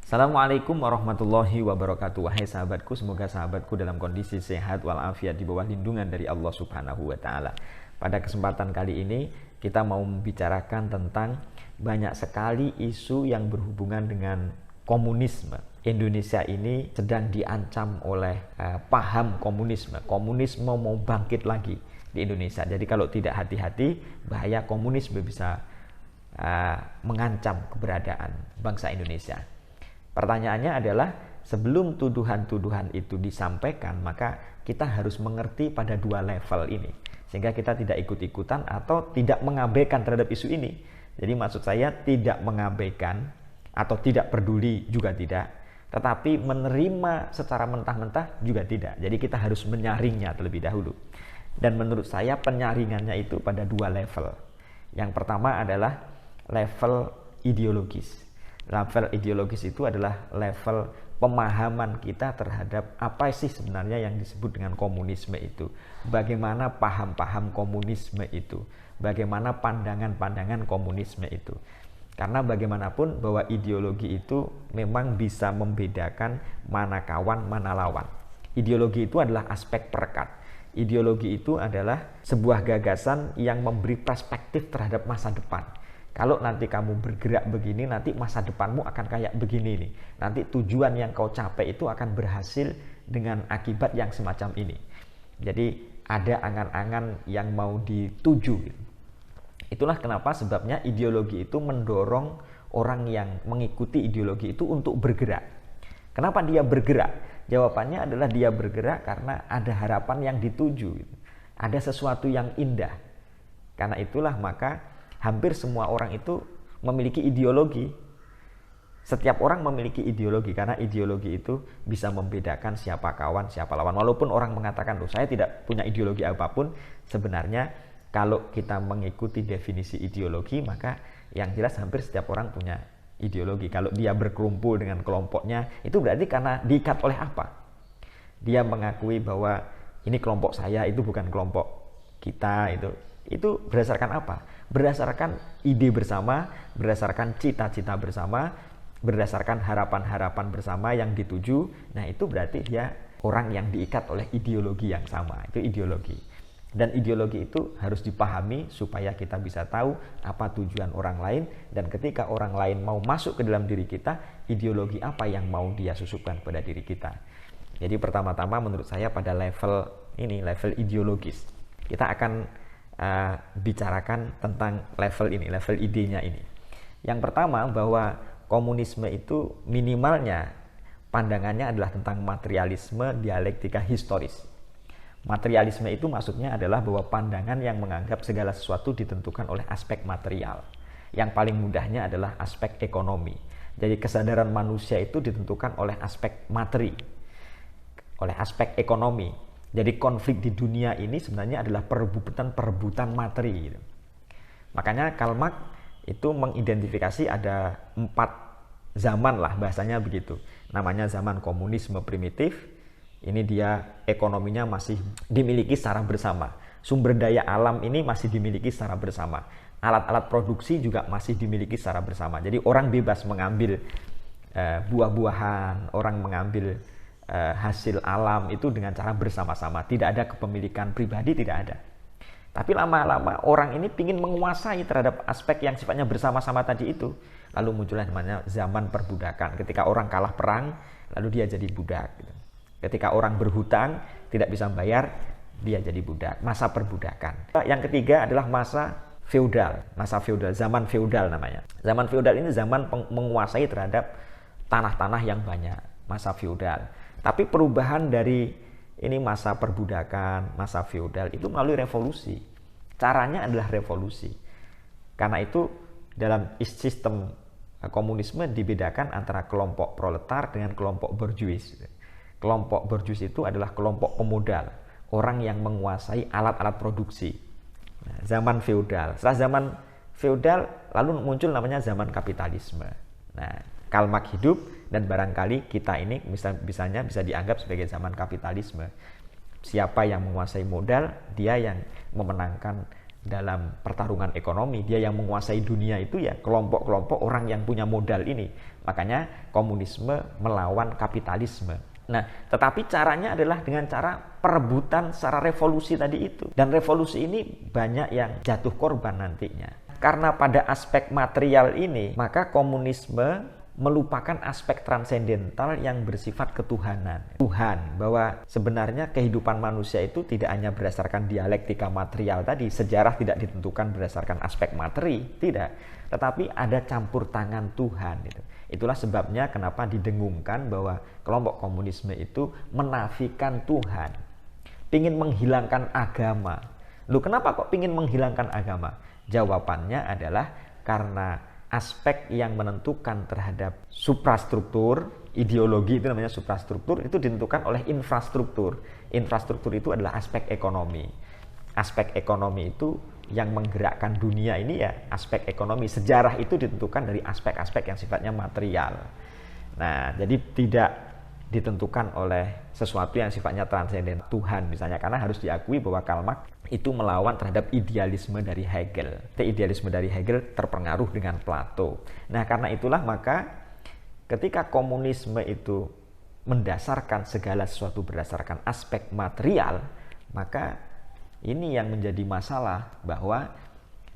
Assalamualaikum warahmatullahi wabarakatuh. Wahai sahabatku, semoga sahabatku dalam kondisi sehat walafiat di bawah lindungan dari Allah Subhanahu wa taala. Pada kesempatan kali ini kita mau membicarakan tentang banyak sekali isu yang berhubungan dengan komunisme. Indonesia ini sedang diancam oleh paham komunisme. Komunisme mau bangkit lagi di Indonesia. Jadi kalau tidak hati-hati, bahaya komunisme bisa mengancam keberadaan bangsa Indonesia. Pertanyaannya adalah, sebelum tuduhan-tuduhan itu disampaikan, maka kita harus mengerti pada dua level ini, sehingga kita tidak ikut-ikutan atau tidak mengabaikan terhadap isu ini. Jadi maksud saya tidak mengabaikan atau tidak peduli juga tidak, tetapi menerima secara mentah-mentah juga tidak. Jadi kita harus menyaringnya terlebih dahulu. Dan menurut saya penyaringannya itu pada dua level. Yang pertama adalah level ideologis. Level ideologis itu adalah level pemahaman kita terhadap apa sih sebenarnya yang disebut dengan komunisme itu. Bagaimana paham-paham komunisme itu. Bagaimana pandangan-pandangan komunisme itu. Karena bagaimanapun bahwa ideologi itu memang bisa membedakan mana kawan, mana lawan. Ideologi itu adalah aspek perekat. Ideologi itu adalah sebuah gagasan yang memberi perspektif terhadap masa depan. Kalau nanti kamu bergerak begini, nanti masa depanmu akan kayak begini nih. Nanti tujuan yang kau capai itu akan berhasil dengan akibat yang semacam ini. Jadi ada angan-angan yang mau dituju. Itulah kenapa sebabnya ideologi itu mendorong orang yang mengikuti ideologi itu untuk bergerak. Kenapa dia bergerak? Jawabannya adalah dia bergerak karena ada harapan yang dituju. Ada sesuatu yang indah. Karena itulah maka hampir semua orang itu memiliki ideologi. Setiap orang memiliki ideologi karena ideologi itu bisa membedakan siapa kawan, siapa lawan. Walaupun orang mengatakan, loh saya tidak punya ideologi apapun, sebenarnya kalau kita mengikuti definisi ideologi, maka yang jelas hampir setiap orang punya ideologi. Kalau dia berkumpul dengan kelompoknya, itu berarti karena diikat oleh apa? Dia mengakui bahwa ini kelompok saya, itu bukan kelompok kita, itu berdasarkan apa? Berdasarkan ide bersama, berdasarkan cita-cita bersama, berdasarkan harapan-harapan bersama yang dituju. Nah itu berarti dia orang yang diikat oleh ideologi yang sama. Itu ideologi. Dan ideologi itu harus dipahami supaya kita bisa tahu apa tujuan orang lain. Dan ketika orang lain mau masuk ke dalam diri kita, ideologi apa yang mau dia susupkan pada diri kita. Jadi pertama-tama menurut saya pada level ini, level ideologis, kita akan bicarakan tentang level ini, level idenya ini. Yang pertama, bahwa komunisme itu minimalnya pandangannya adalah tentang materialisme dialektika historis. Materialisme itu maksudnya adalah bahwa pandangan yang menganggap segala sesuatu ditentukan oleh aspek material. Yang paling mudahnya adalah aspek ekonomi. Jadi kesadaran manusia itu ditentukan oleh aspek materi, oleh aspek ekonomi. Jadi konflik di dunia ini sebenarnya adalah perebutan materi. Makanya Karl Marx itu mengidentifikasi ada 4 zaman lah, bahasanya begitu. Namanya zaman komunisme primitif. Ini dia ekonominya masih dimiliki secara bersama. Sumber daya alam ini masih dimiliki secara bersama. Alat-alat produksi juga masih dimiliki secara bersama. Jadi orang bebas mengambil buah-buahan, orang mengambil hasil alam itu dengan cara bersama-sama. Tidak ada kepemilikan pribadi, tidak ada. Tapi lama-lama orang ini ingin menguasai terhadap aspek yang sifatnya bersama-sama tadi itu. Lalu muncullah namanya zaman perbudakan. Ketika orang kalah perang, lalu dia jadi budak. Ketika orang berhutang, tidak bisa bayar, dia jadi budak. Masa perbudakan. Yang ketiga adalah masa feodal. Masa feodal, zaman feodal namanya. Zaman feodal ini zaman menguasai terhadap tanah-tanah yang banyak. Masa feodal. Tapi perubahan dari ini masa perbudakan, masa feodal itu melalui revolusi. Caranya adalah revolusi. Karena itu dalam sistem komunisme dibedakan antara kelompok proletar dengan kelompok borjuis. Kelompok borjuis itu adalah kelompok pemodal, orang yang menguasai alat-alat produksi. Nah, zaman feodal. Setelah zaman feodal lalu muncul namanya zaman kapitalisme. Nah, Karl Marx hidup dan barangkali kita ini misalnya bisa dianggap sebagai zaman kapitalisme. Siapa yang menguasai modal, dia yang memenangkan dalam pertarungan ekonomi. Dia yang menguasai dunia itu ya kelompok-kelompok orang yang punya modal ini. Makanya komunisme melawan kapitalisme. Nah, tetapi caranya adalah dengan cara perebutan secara revolusi tadi itu. Dan revolusi ini banyak yang jatuh korban nantinya. Karena pada aspek material ini, maka komunisme melupakan aspek transendental yang bersifat ketuhanan. Tuhan, bahwa sebenarnya kehidupan manusia itu tidak hanya berdasarkan dialektika material tadi, sejarah tidak ditentukan berdasarkan aspek materi, tidak. Tetapi ada campur tangan Tuhan. Itulah sebabnya kenapa didengungkan bahwa kelompok komunisme itu menafikan Tuhan. Pingin menghilangkan agama. Loh, kenapa kok pingin menghilangkan agama? Jawabannya adalah karena aspek yang menentukan terhadap suprastruktur, ideologi itu namanya suprastruktur, itu ditentukan oleh infrastruktur. Infrastruktur itu adalah aspek ekonomi. Aspek ekonomi itu yang menggerakkan dunia ini ya aspek ekonomi. Sejarah itu ditentukan dari aspek-aspek yang sifatnya material. Nah, jadi tidak ditentukan oleh sesuatu yang sifatnya transenden Tuhan misalnya, karena harus diakui bahwa Karl Marx itu melawan terhadap idealisme dari Hegel. Idealisme dari Hegel terpengaruh dengan Plato. Nah, karena itulah maka ketika komunisme itu mendasarkan segala sesuatu berdasarkan aspek material, maka ini yang menjadi masalah, bahwa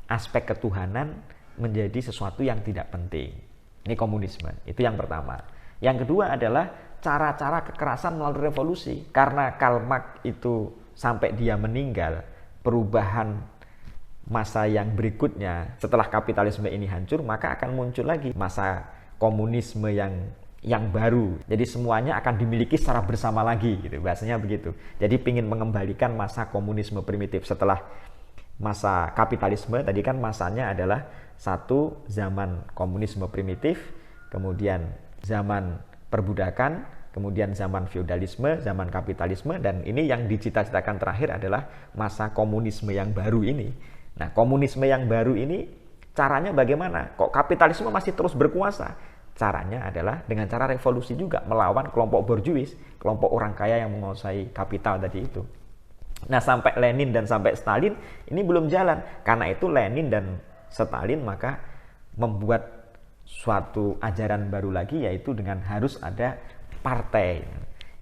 aspek ketuhanan menjadi sesuatu yang tidak penting. Ini komunisme, itu yang pertama. Yang kedua adalah cara-cara kekerasan melalui revolusi. Karena Karl Marx itu sampai dia meninggal, perubahan masa yang berikutnya setelah kapitalisme ini hancur, maka akan muncul lagi masa komunisme yang baru. Jadi semuanya akan dimiliki secara bersama lagi, gitu. Bahasanya begitu. Jadi ingin mengembalikan masa komunisme primitif setelah masa kapitalisme. Tadi kan masanya adalah satu zaman komunisme primitif, kemudian zaman perbudakan, kemudian zaman feodalisme, zaman kapitalisme, dan ini yang dicita-citakan terakhir adalah masa komunisme yang baru ini. Nah, komunisme yang baru ini caranya bagaimana? Kok kapitalisme masih terus berkuasa? Caranya adalah dengan cara revolusi juga, melawan kelompok borjuis, kelompok orang kaya yang menguasai kapital tadi itu. Nah, sampai Lenin dan sampai Stalin ini belum jalan. Karena itu Lenin dan Stalin maka membuat suatu ajaran baru lagi, yaitu dengan harus ada partai.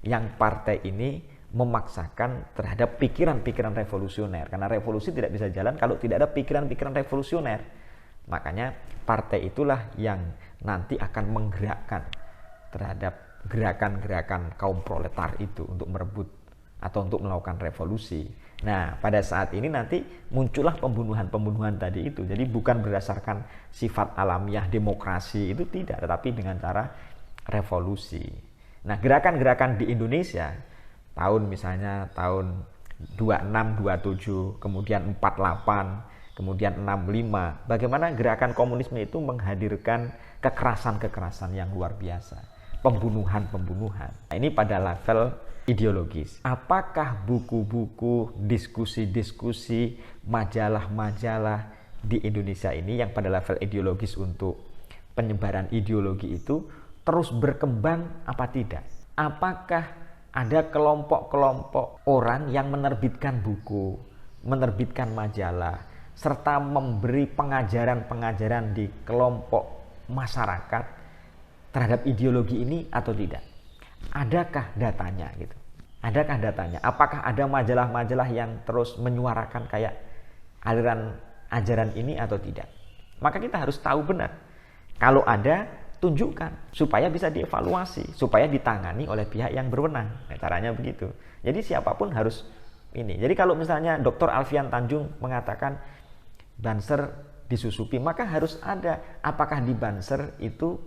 Yang partai ini memaksakan terhadap pikiran-pikiran revolusioner. Karena revolusi tidak bisa jalan kalau tidak ada pikiran-pikiran revolusioner. Makanya partai itulah yang nanti akan menggerakkan terhadap gerakan-gerakan kaum proletar itu untuk merebut atau untuk melakukan revolusi. Nah, pada saat ini nanti muncullah pembunuhan-pembunuhan tadi itu. Jadi bukan berdasarkan sifat alamiah demokrasi, itu tidak, tetapi dengan cara revolusi. Nah, gerakan-gerakan di Indonesia misalnya tahun 26, 27, kemudian 48, kemudian 65. Bagaimana gerakan komunisme itu menghadirkan kekerasan-kekerasan yang luar biasa. Pembunuhan-pembunuhan. Nah, ini pada level ideologis. Apakah buku-buku, diskusi-diskusi, majalah-majalah di Indonesia ini yang pada level ideologis untuk penyebaran ideologi itu terus berkembang apa tidak? Apakah ada kelompok-kelompok orang yang menerbitkan buku, menerbitkan majalah, serta memberi pengajaran-pengajaran di kelompok masyarakat terhadap ideologi ini atau tidak? Adakah datanya gitu? Adakah datanya? Apakah ada majalah-majalah yang terus menyuarakan kayak aliran ajaran ini atau tidak? Maka kita harus tahu benar. Kalau ada, tunjukkan supaya bisa dievaluasi, supaya ditangani oleh pihak yang berwenang. Nah, caranya begitu. Jadi siapapun harus ini. Jadi kalau misalnya Dr. Alfian Tanjung mengatakan Banser disusupi, maka harus ada apakah di Banser itu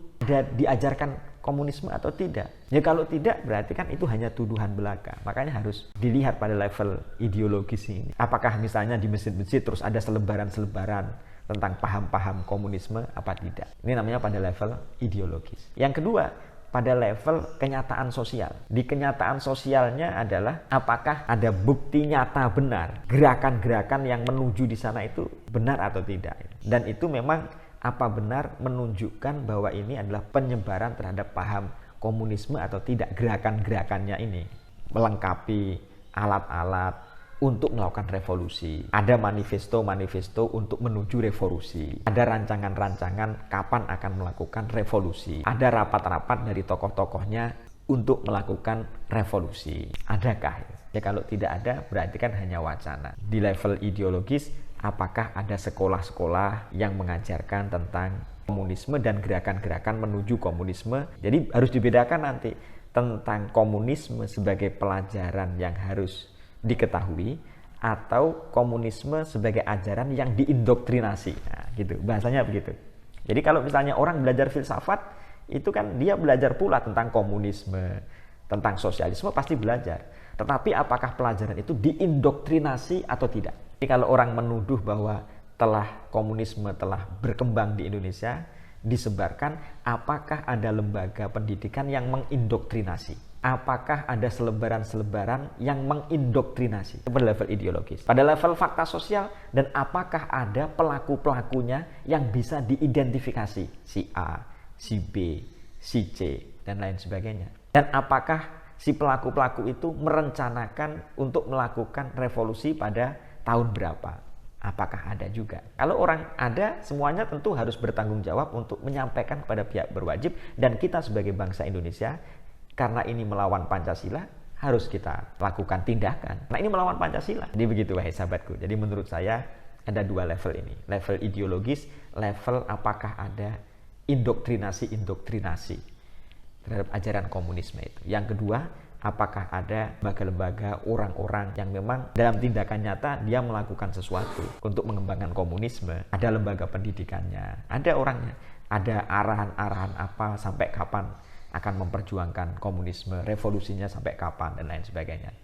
diajarkan komunisme atau tidak. Ya kalau tidak, berarti kan itu hanya tuduhan belaka. Makanya harus dilihat pada level ideologis ini. Apakah misalnya di masjid-masjid terus ada selebaran-selebaran tentang paham-paham komunisme apa tidak. Ini namanya pada level ideologis. Yang kedua, pada level kenyataan sosial. Di kenyataan sosialnya adalah apakah ada bukti nyata benar gerakan-gerakan yang menuju di sana itu benar atau tidak. Dan itu memang apa benar menunjukkan bahwa ini adalah penyebaran terhadap paham komunisme atau tidak, gerakan-gerakannya ini melengkapi alat-alat untuk melakukan revolusi. Ada manifesto-manifesto untuk menuju revolusi. Ada rancangan-rancangan kapan akan melakukan revolusi. Ada rapat-rapat dari tokoh-tokohnya untuk melakukan revolusi. Adakah? Ya kalau tidak ada berarti kan hanya wacana. Di level ideologis, apakah ada sekolah-sekolah yang mengajarkan tentang komunisme dan gerakan-gerakan menuju komunisme? Jadi harus dibedakan nanti tentang komunisme sebagai pelajaran yang harus diketahui atau komunisme sebagai ajaran yang diindoktrinasi. Nah, gitu. Bahasanya begitu. Jadi kalau misalnya orang belajar filsafat, itu kan dia belajar pula tentang komunisme, tentang sosialisme pasti belajar. Tetapi apakah pelajaran itu diindoktrinasi atau tidak? Jadi kalau orang menuduh bahwa komunisme telah berkembang di Indonesia, disebarkan, apakah ada lembaga pendidikan yang mengindoktrinasi? Apakah ada selebaran-selebaran yang mengindoktrinasi? Pada level ideologis. Pada level fakta sosial, dan apakah ada pelaku-pelakunya yang bisa diidentifikasi? Si A, si B, si C, dan lain sebagainya. Dan apakah si pelaku-pelaku itu merencanakan untuk melakukan revolusi pada tahun berapa? Apakah ada juga? Kalau orang ada, semuanya tentu harus bertanggung jawab untuk menyampaikan kepada pihak berwajib, dan kita sebagai bangsa Indonesia, karena ini melawan Pancasila, harus kita lakukan tindakan. Nah, ini melawan Pancasila. Jadi begitu wahai sahabatku. Jadi menurut saya ada dua level ini. Level ideologis, level apakah ada indoktrinasi terhadap ajaran komunisme itu. Yang kedua, apakah ada lembaga-lembaga, orang-orang yang memang dalam tindakan nyata dia melakukan sesuatu untuk mengembangkan komunisme. Ada lembaga pendidikannya, ada orangnya, ada arahan-arahan apa sampai kapan akan memperjuangkan komunisme, revolusinya sampai kapan, dan lain sebagainya.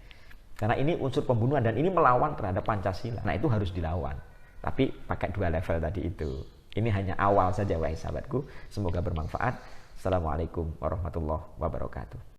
Karena ini unsur pembunuhan dan ini melawan terhadap Pancasila. Nah, itu harus dilawan. Tapi pakai dua level tadi itu. Ini hanya awal saja wahai sahabatku. Semoga bermanfaat. Assalamualaikum warahmatullahi wabarakatuh.